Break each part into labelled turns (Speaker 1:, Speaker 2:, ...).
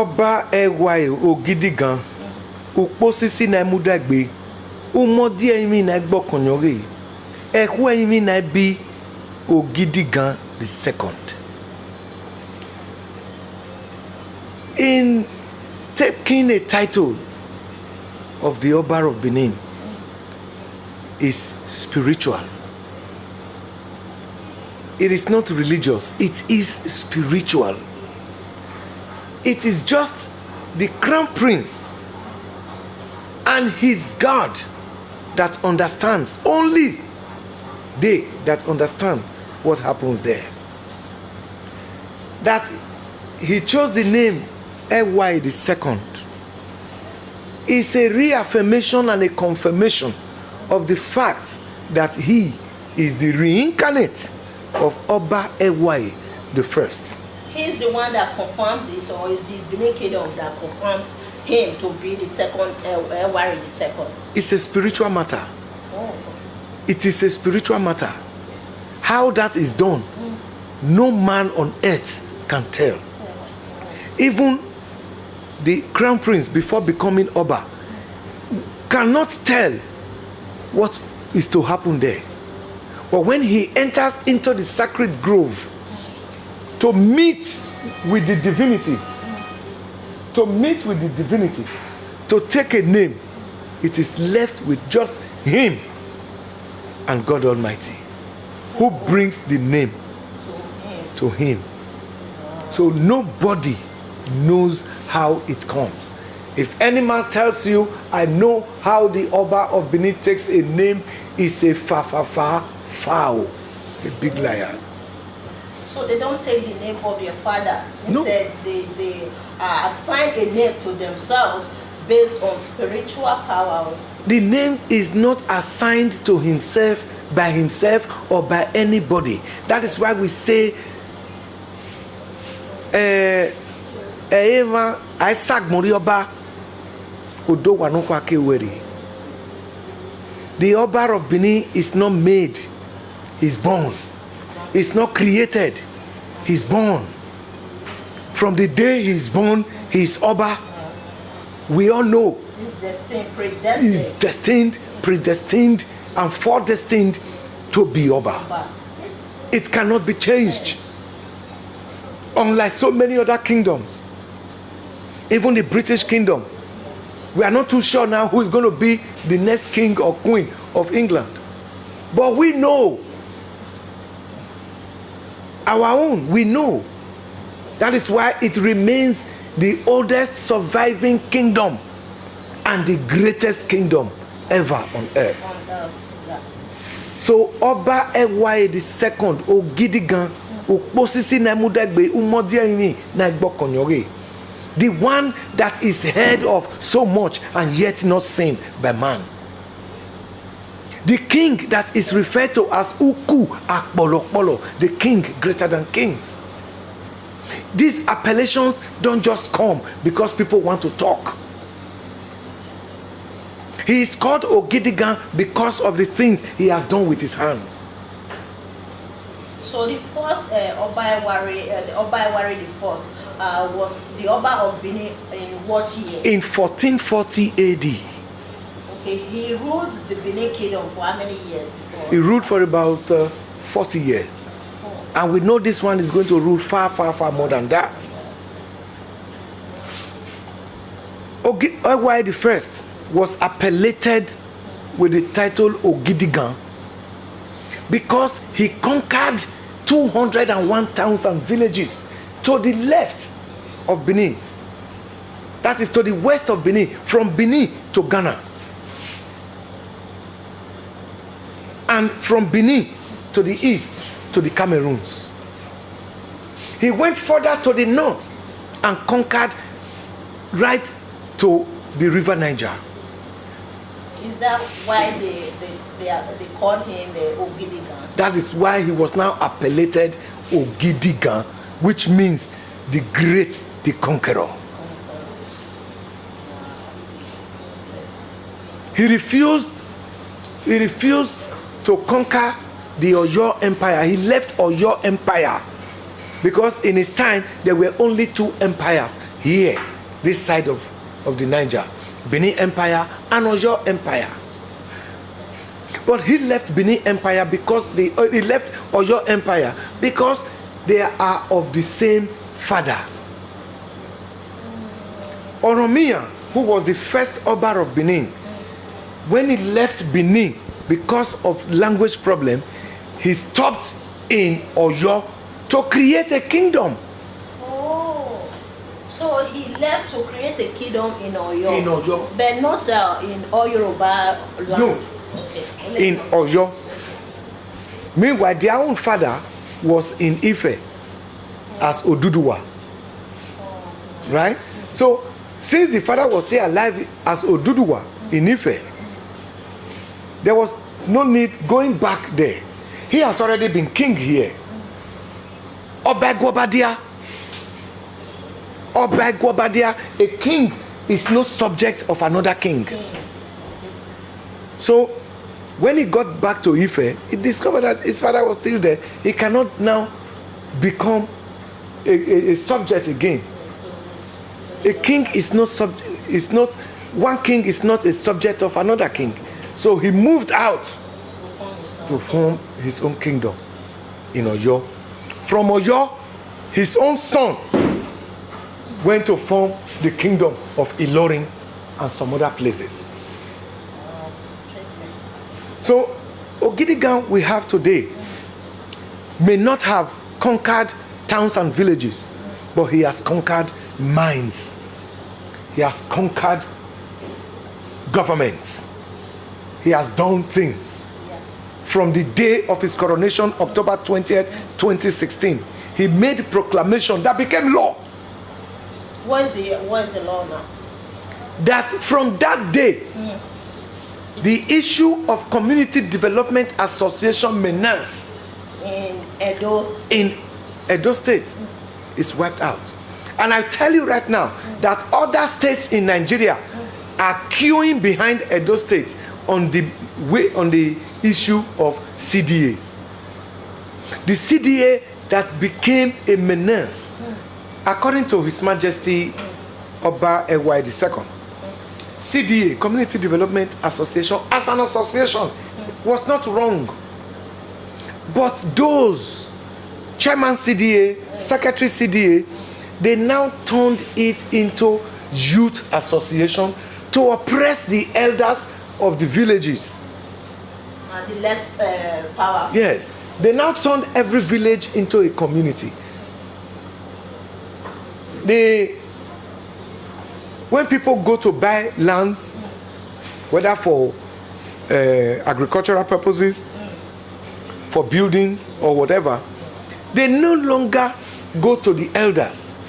Speaker 1: Oba Ewaye Ogidigan. Uposisi na mudagbe. Umodi emi na gbokonyore. Ehu emi na bi Ogidigan the second. In taking a title of the Oba of Benin is spiritual. It is not religious, it is spiritual. It is just the crown prince and his God that understands. Only they that understand what happens there. That he chose the name Ewaye the second is a reaffirmation and a confirmation of the fact that he is the reincarnate of Oba Ewaye the first.
Speaker 2: He's the one that confirmed it, or is the Benin Kingdom that confirmed him to be the second Ewaye the second?
Speaker 1: It's a spiritual matter.
Speaker 2: Oh.
Speaker 1: It is a spiritual matter. How that is done, no man on earth can tell. Even the crown prince, before becoming Oba, cannot tell what is to happen there. But when he enters into the sacred grove to meet with the divinities, to take a name, it is left with just him and God Almighty, who brings the name to him. So nobody knows how it comes. If any man tells you, I know how the Oba of Benin takes a name, it's a foul. It's a big liar.
Speaker 2: So they don't take the name of their father. Instead,
Speaker 1: No.
Speaker 2: they assign a name to themselves based on spiritual power.
Speaker 1: The name is not assigned to himself, by himself, or by anybody. That is why we say, Isaac Morioba Udo Wanokwa Keweri. The Oba of Benin is not made, he's born. He's not created, he's born. From the day he's born, he's Oba. We all know
Speaker 2: He's destined, predestined.
Speaker 1: he's destined, predestined, and foredestined to be Oba. It cannot be changed. Unlike so many other kingdoms, even the British kingdom, we are not too sure now who is going to be the next king or queen of England. But we know our own, we know. That is why it remains the oldest surviving kingdom and the greatest kingdom ever on earth. So Oba Ewaye the second, Ogidigan, Uposisi na mudagbe, Umodia imi na gbokonyore. The one that is heard of so much and yet not seen by man. The king that is referred to as Uku Akbolokbolo, the king greater than kings. These appellations don't just come because people want to talk. He is called Ogidigan because of the things he has done with his hands.
Speaker 2: So the first Oba Ewaye the first was the Oba of Benin in what year?
Speaker 1: In 1440 AD.
Speaker 2: Okay, he ruled the Benin Kingdom for how many years before?
Speaker 1: He ruled for about 40 years. And we know this one is going to rule far, far, far more than that. Ewaye the first was appellated with the title Ogidigan because he conquered 201 towns and villages to the left of Benin. That is to the west of Benin, from Benin to Ghana. And from Benin to the east to the Cameroons. He went further to the north and conquered right to the river Niger.
Speaker 2: Is that why they called him Ogidigan?
Speaker 1: That is why he was now appellated Ogidigan, which means the great, the conqueror. He refused to conquer the Oyo Empire. He left Oyo Empire Because in his time, there were only two empires here, this side of the Niger. Benin Empire and Oyo Empire. But he left Benin Empire because he left Oyo Empire because they are of the same father. Oromia, who was the first Oba of Benin, when he left Benin because of language problem, he stopped in Oyo to create a kingdom.
Speaker 2: Oh, so he left to create a kingdom in Oyo.
Speaker 1: In Oyo.
Speaker 2: But not in all Yoruba land.
Speaker 1: No.
Speaker 2: Okay.
Speaker 1: In Oyo. Meanwhile, their own father was in Ife as Oduduwa. Right? So, since the father was still alive as Oduduwa in Ife, there was no need going back there. He has already been king here. Obagwabadia. Obagwabadia, a king is no subject of another king. So, when he got back to Ife, he discovered that his father was still there. He cannot now become a subject again. A king is not subject. Is not one king is not a subject of another king. So he moved out to form his own kingdom in Oyo. From Oyo, his own son went to form the kingdom of Ilorin and some other places. So Ogidigan we have today may not have conquered towns and villages, but he has conquered minds. He has conquered governments. He has done things. From the day of his coronation, October 20th, 2016, he made proclamation that became law.
Speaker 2: What is the law now?
Speaker 1: That from that day, the issue of Community Development Association menace
Speaker 2: In Edo State.
Speaker 1: Is wiped out. And I tell you right now that other states in Nigeria are queuing behind Edo State on the issue of CDAs. The CDA that became a menace, according to His Majesty Oba Ewai II. CDA, Community Development Association, as an association, was not wrong. But those chairman CDA, secretary CDA, they now turned it into youth association to oppress the elders of the villages.
Speaker 2: And the less powerful.
Speaker 1: Yes, they now turned every village into a community. When people go to buy land, whether for agricultural purposes, for buildings or whatever, they no longer go to the elders.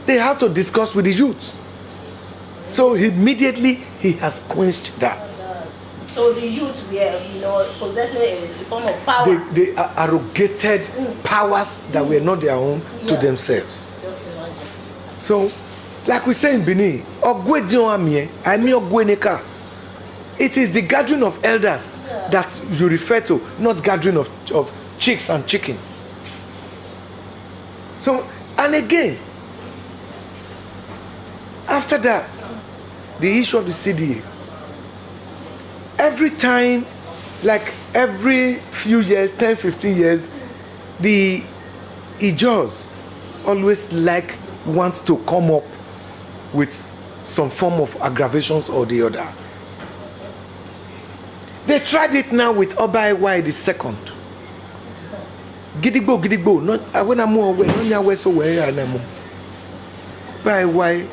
Speaker 1: They have to discuss with the youth. So immediately he has quenched that.
Speaker 2: So the youth were, possessing a form of power.
Speaker 1: They arrogated powers that were not their own to themselves.
Speaker 2: Just imagine.
Speaker 1: So, like we say in Benin, it is the gathering of elders that you refer to, not gathering of chicks and chickens. So, and again, after that, the issue of the CDA. Every time, like every few years, 10, 15 years, the Ijaws always want to come up with some form of aggravations or the other. They tried it now with Oba Ewai II. Gidigbo, not when I'm away, no nya so where I am. Oba Ewai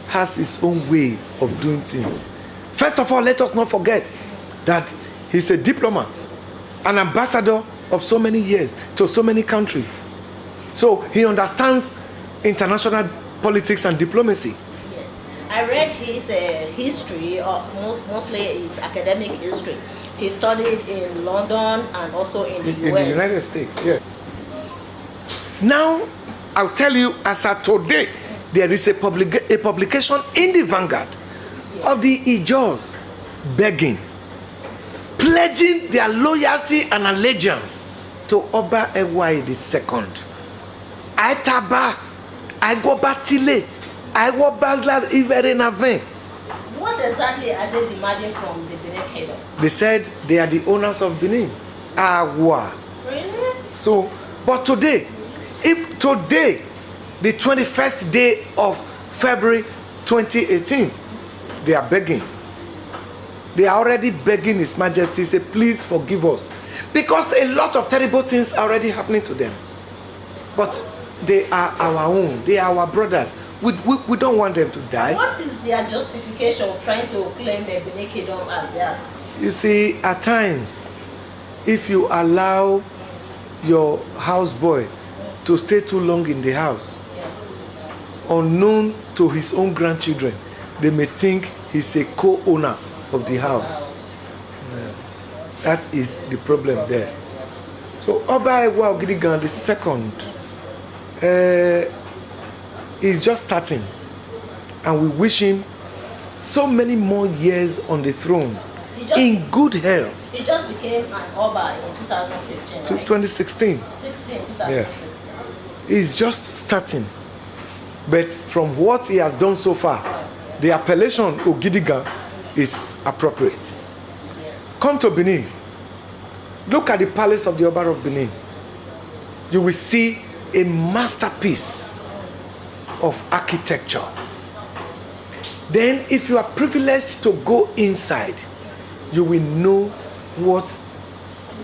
Speaker 1: has his own way of doing things. First of all, let us not forget that he's a diplomat, an ambassador of so many years to so many countries. So he understands international politics and diplomacy.
Speaker 2: Yes, I read his history, or mostly his academic history. He studied in London and also in the US.
Speaker 1: In the United States, yeah. Now, I'll tell you, as of today, there is a publication in the Vanguard of the Ijaws begging, pledging their loyalty and allegiance to Oba Ewai II. Aitaba, Aigobatile, Aigobagla Iverenavin.
Speaker 2: What exactly are they demanding from the Benin Kingdom?
Speaker 1: They said they are the owners of Benin. Awa.
Speaker 2: Really?
Speaker 1: So, but today, if today, the 21st day of February 2018, they are begging. They are already begging His Majesty, say, please forgive us. Because a lot of terrible things are already happening to them. But they are our own. They are our brothers. We don't want them to die.
Speaker 2: What is their justification of trying to claim the Benin Kingdom as theirs?
Speaker 1: You see, at times, if you allow your houseboy to stay too long in the house, unknown to his own grandchildren, they may think he's a co-owner of the house. Yeah. That is the problem there. So Oba Ewa Ogidigan the second is just starting, and we wish him so many more years on the throne in good health.
Speaker 2: He just became an Oba in 2015, right?
Speaker 1: 2016.
Speaker 2: 2016.
Speaker 1: Yeah. He's just starting. But from what he has done so far, the appellation Ogidigan is appropriate.
Speaker 2: Yes.
Speaker 1: Come to Benin. Look at the palace of the Oba of Benin. You will see a masterpiece of architecture. Then if you are privileged to go inside, you will know what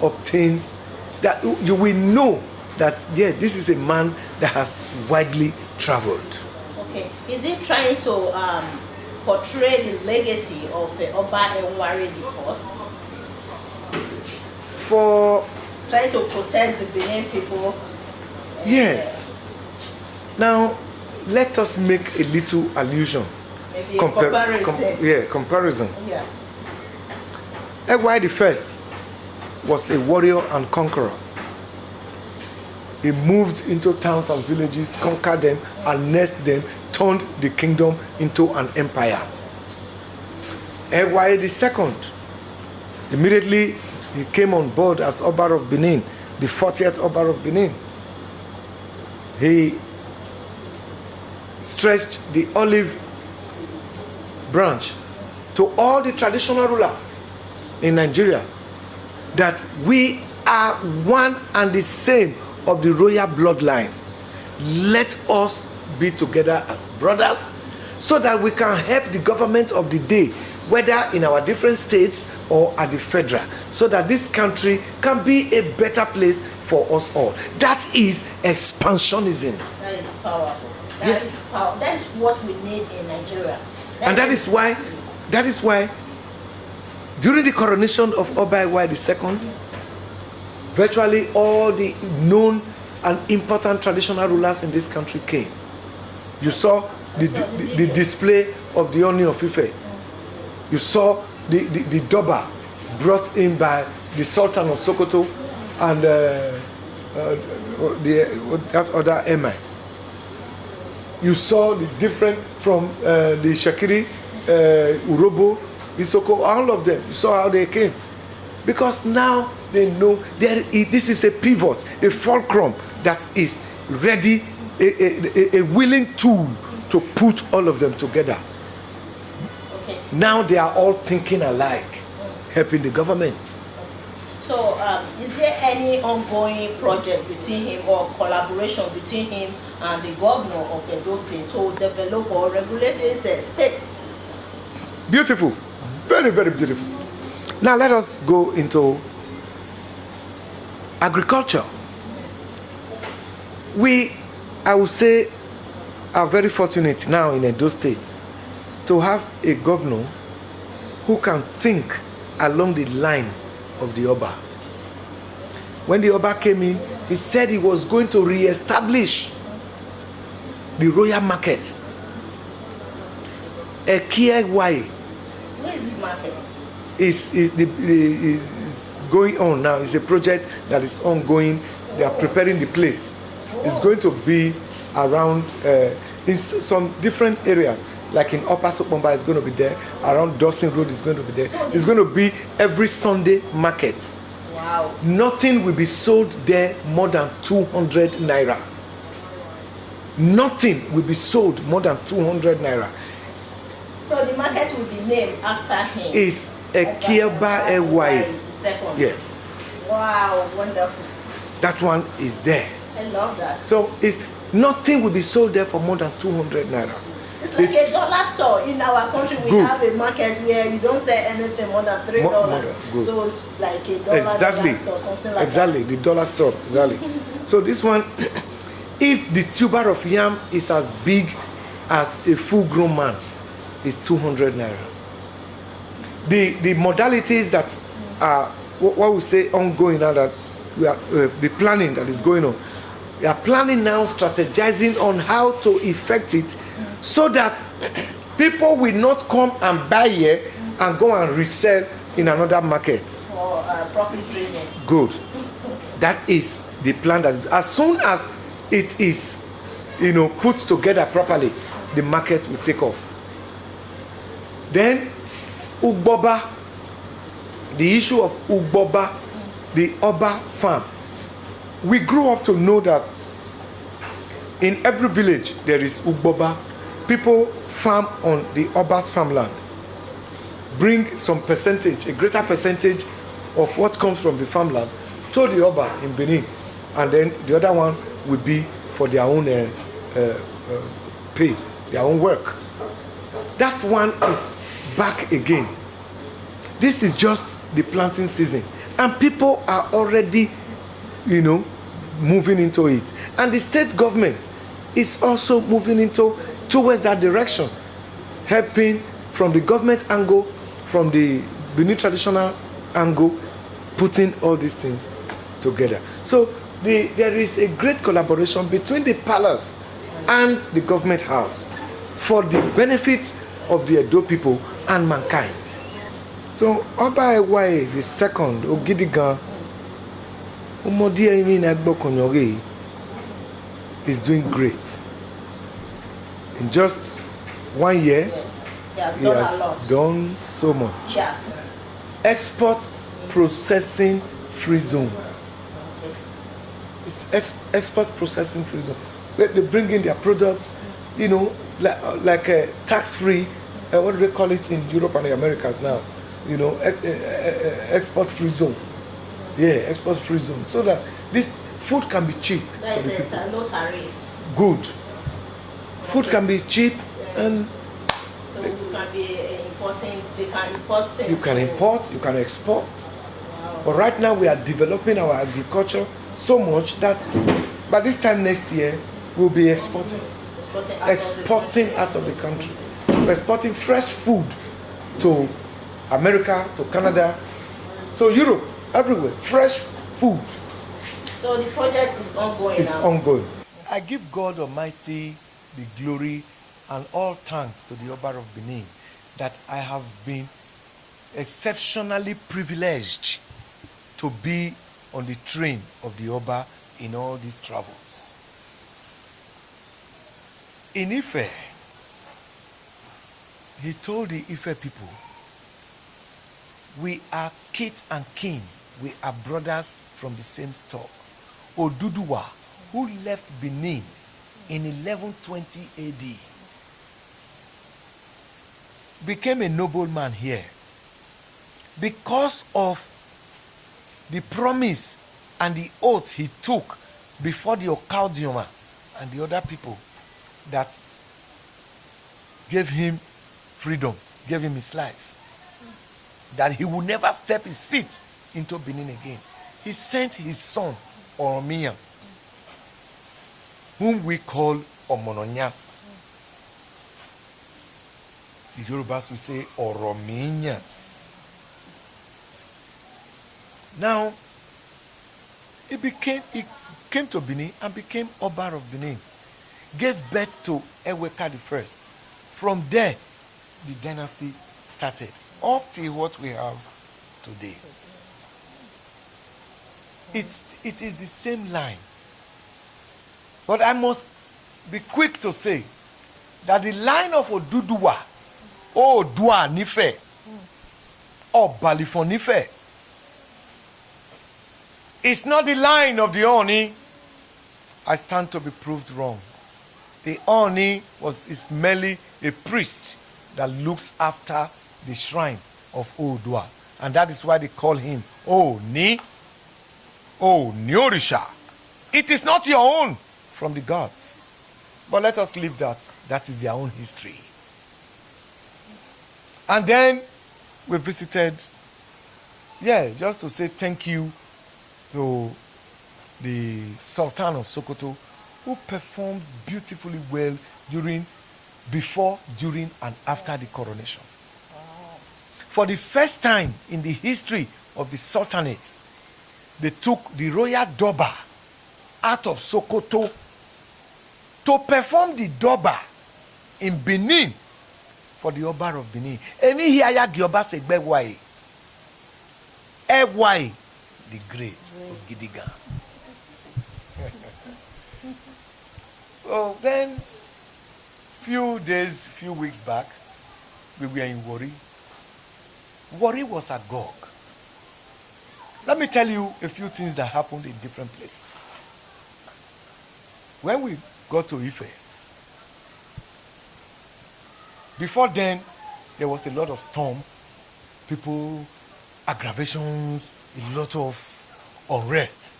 Speaker 1: obtains, that you will know that, yeah, this is a man that has widely traveled.
Speaker 2: Okay. Is he trying to portray the legacy of Oba Enwari the First?
Speaker 1: For
Speaker 2: Trying to protect the Benin people?
Speaker 1: yes. Now let us make a little allusion.
Speaker 2: Maybe a comparison.
Speaker 1: Comparison.
Speaker 2: Yeah.
Speaker 1: Egwai the First was a warrior and conqueror. He moved into towns and villages, conquered them, annexed them, turned the kingdom into an empire. Egwai the Second, immediately he came on board as Oba of Benin, the 40th Oba of Benin. He stretched the olive branch to all the traditional rulers in Nigeria that we are one and the same of the royal bloodline. Let us be together as brothers so that we can help the government of the day, whether in our different states or at the federal, so that this country can be a better place for us all. That is expansionism.
Speaker 2: That is powerful.
Speaker 1: Yes.
Speaker 2: That is what we need in Nigeria.
Speaker 1: And that is why during the coronation of Oba Ewa II, virtually all the known and important traditional rulers in this country came. You saw the display of the Oni of Ife. You saw the Doba brought in by the Sultan of Sokoto and that other Emir. You saw the different from the Shakiri, Urobo, Isoko, all of them. You saw how they came. Because now they know this is a pivot, a fulcrum that is ready, a willing tool to put all of them together.
Speaker 2: Okay.
Speaker 1: Now they are all thinking alike, helping the government.
Speaker 2: So, is there any ongoing project between him or collaboration between him and the governor of Edo State to develop or regulate this state?
Speaker 1: Beautiful. Very, very beautiful. Now let us go into agriculture. We, I would say, are very fortunate now in Edo State to have a governor who can think along the line of the Oba. When the Oba came in, he said he was going to re-establish the royal market. Ekiewai
Speaker 2: Where is the market?
Speaker 1: is going on now. It's a project that is ongoing. They are preparing the place. It's going to be around in some different areas. Like in Upper Sopomba is going to be there. Around Dawson Road is going to be there. So it's going to be every Sunday market.
Speaker 2: Wow.
Speaker 1: Nothing will be sold there more than 200 naira. nothing will be sold more than 200 naira.
Speaker 2: So the market will be named after him.
Speaker 1: Is Ekieba Ewaye.
Speaker 2: The second.
Speaker 1: Yes.
Speaker 2: Wow, wonderful.
Speaker 1: That one is there.
Speaker 2: I love that.
Speaker 1: So it's nothing will be sold there for more than 200 naira.
Speaker 2: It's like a dollar store. In our country, we
Speaker 1: Good.
Speaker 2: have a market where you don't sell anything more than $3. So it's like a dollar store, something like
Speaker 1: exactly,
Speaker 2: that.
Speaker 1: the dollar store. Exactly. So this one, if the tuber of yam is as big as a full-grown man, is 200 naira. The modalities that are what we say ongoing now, that we are the planning that is going on. We are planning now, strategizing on how to effect it, so that people will not come and buy here and go and resell in another market.
Speaker 2: For profit draining.
Speaker 1: Good. That is the plan. That is, as soon as it is, put together properly, the market will take off. Then Ugboba, the issue of Ugboba, the Oba farm. We grew up to know that in every village there is Ugboba. People farm on the Oba's farmland. Bring some percentage, a greater percentage of what comes from the farmland to the Oba in Benin, and then the other one will be for their own pay, their own work. That one is back again. This is just the planting season, and people are already, moving into it. And the state government is also moving towards that direction, helping from the government angle, from the Benin traditional angle, putting all these things together. So there is a great collaboration between the palace and the government house for the benefit of the Edo people and mankind. So Oba Ewaye the second, Ogidigan Umodi Emin is doing great. In just 1 year, he has done so much.
Speaker 2: Yeah.
Speaker 1: Export processing free zone. It's export processing free zone. Where they bring in their products, like a tax-free, what do they call it in Europe and the Americas now? Export free zone. Yeah, export free zone. So that this food can be cheap.
Speaker 2: That is it, low tariff.
Speaker 1: Good. Food can be cheap, and
Speaker 2: so we can be importing, they can import things.
Speaker 1: you can import, you can export.
Speaker 2: Wow.
Speaker 1: But right now we are developing our agriculture so much that by this time next year we'll be exporting out of the country. We're exporting fresh food to America, to Canada, to Europe, everywhere. Fresh food.
Speaker 2: So the project is ongoing.
Speaker 1: It's ongoing. I give God Almighty the glory and all thanks to the Oba of Benin that I have been exceptionally privileged to be on the train of the Oba in all these travels. In Ife, he told the Ife people, we are kith and kin, we are brothers from the same stock. Oduduwa, who left Benin in 1120 AD, became a nobleman here because of the promise and the oath he took before the Okaudioma and the other people that gave him freedom, gave him his life, that he would never step his feet into Benin again. He sent his son, Oromiyan, whom we call Omononya. The Yorubas will say Oromiyan. Now, he came to Benin and became Oba of Benin. Gave birth to Eweka the First. From there, the dynasty started up till what we have today. It is the same line. But I must be quick to say that the line of Oduduwa, Oodua Nife, or Balifon Nife, is not the line of the Oni. I stand to be proved wrong. The Oni is merely a priest that looks after the shrine of Oodua. And that is why they call him Oni, Oniorisha. It is not your own from the gods. But let us leave that. That is their own history. And then we visited, just to say thank you to the Sultan of Sokoto, who performed beautifully well before, during, and after the coronation. For the first time in the history of the Sultanate, they took the royal Durbar out of Sokoto to perform the Durbar in Benin for the Oba of Benin. Emi hiaya Gioba Segbewai. Ewai, the great Ogidigan. So then, few weeks back, we were in Warri. Warri was agog. Let me tell you a few things that happened in different places. When we got to Ife, before then, there was a lot of storm, people, aggravations, a lot of unrest.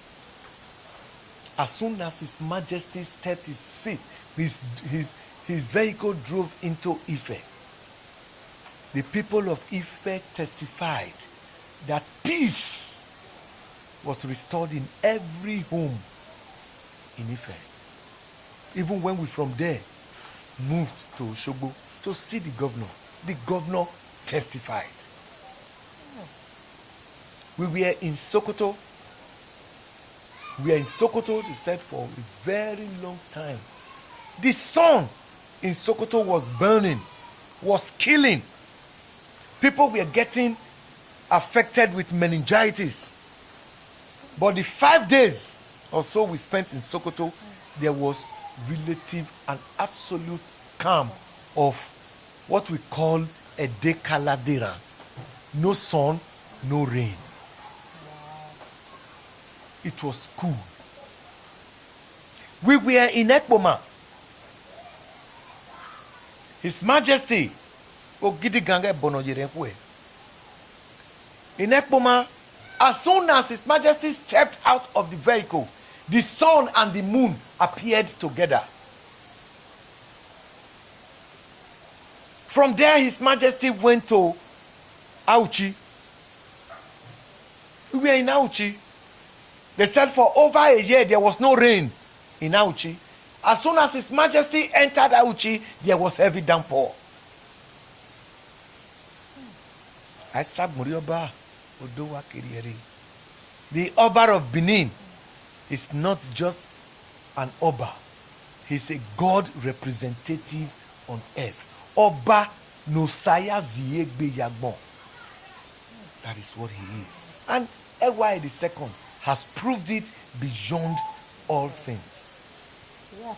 Speaker 1: As soon as His Majesty stepped his feet, his vehicle drove into Ife, the people of Ife testified that peace was restored in every home in Ife. Even when we from there moved to Osogbo to see the governor testified. We were in Sokoto. They said, for a very long time. The sun in Sokoto was burning, was killing. People were getting affected with meningitis. But the 5 days or so we spent in Sokoto, there was relative and absolute calm of what we call a decaladera. No sun, no rain. It was cool. We were in Ekpoma. His Majesty Ogidigange Bonoyerenkwe. In Ekpoma, as soon as His Majesty stepped out of the vehicle, the sun and the moon appeared together. From there, His Majesty went to Auchi. We were in Auchi. They said for over a year there was no rain in Auchi. As soon as His Majesty entered Auchi, there was heavy downpour. The Oba of Benin is not just an Oba. He's a God representative on earth. Oba Nosaya Ziegbe Yagbon. That is what he is. And Ewai II has proved it beyond all things.
Speaker 2: Yes,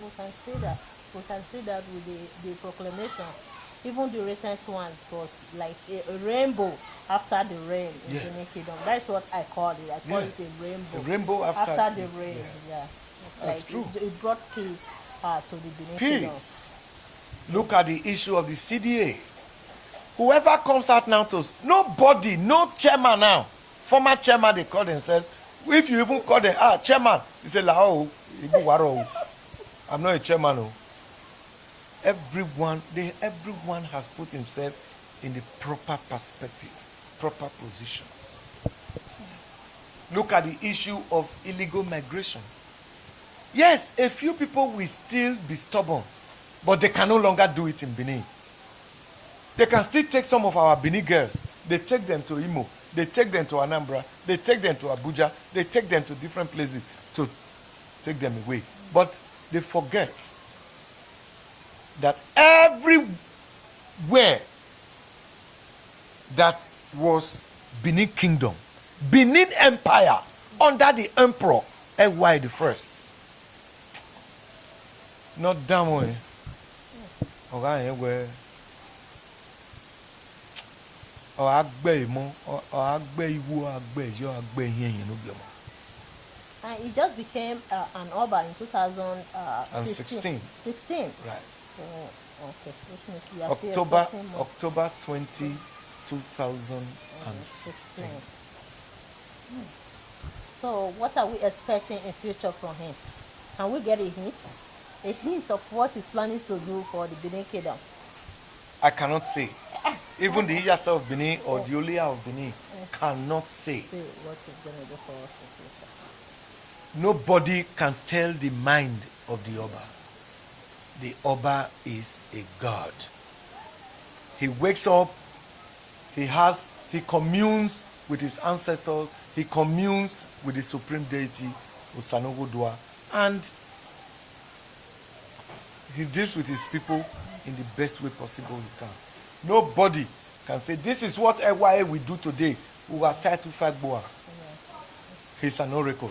Speaker 2: we can see that. We can see that with the proclamation. Even the recent one was like a rainbow after the rain in the Benin Kingdom. That's what I call it. I call it a rainbow.
Speaker 1: A rainbow after
Speaker 2: the rain. Yeah.
Speaker 1: That's
Speaker 2: like
Speaker 1: true.
Speaker 2: It brought peace to the Benin Kingdom.
Speaker 1: Peace. Look at the issue of the CDA. Whoever comes out now to nobody, no chairman now. Former chairman, they call themselves. If you even call them, chairman, you say, I'm not a chairman. Oh. Everyone has put himself in the proper perspective, proper position. Look at the issue of illegal migration. Yes, a few people will still be stubborn, but they can no longer do it in Benin. They can still take some of our Benin girls. They take them to Imo. They take them to Anambra. They take them to Abuja. They take them to different places to take them away. But they forget that everywhere that was Benin Kingdom, Benin Empire, under the Emperor Ewai I. Not damn way. Okay, where
Speaker 2: And he just became an Oba in 2016. 16.
Speaker 1: Right.
Speaker 2: Okay, which means we are
Speaker 1: October
Speaker 2: still
Speaker 1: October 20, 2016.
Speaker 2: So what are we expecting in future from him? Can we get a hint of what he's planning to do for the Benin Kingdom?
Speaker 1: I cannot say. Even the Iyasa of Benin or the Olia of Benin cannot say.
Speaker 2: See what he's going to do for us in future.
Speaker 1: Nobody can tell the mind of the Oba. The Oba is a God. He wakes up, he communes with his ancestors, he communes with the supreme deity, Osanogodua, and he deals with his people in the best way possible he can. Nobody can say, this is what EYA will do today. We are tied to Fagboa. He's an oracle.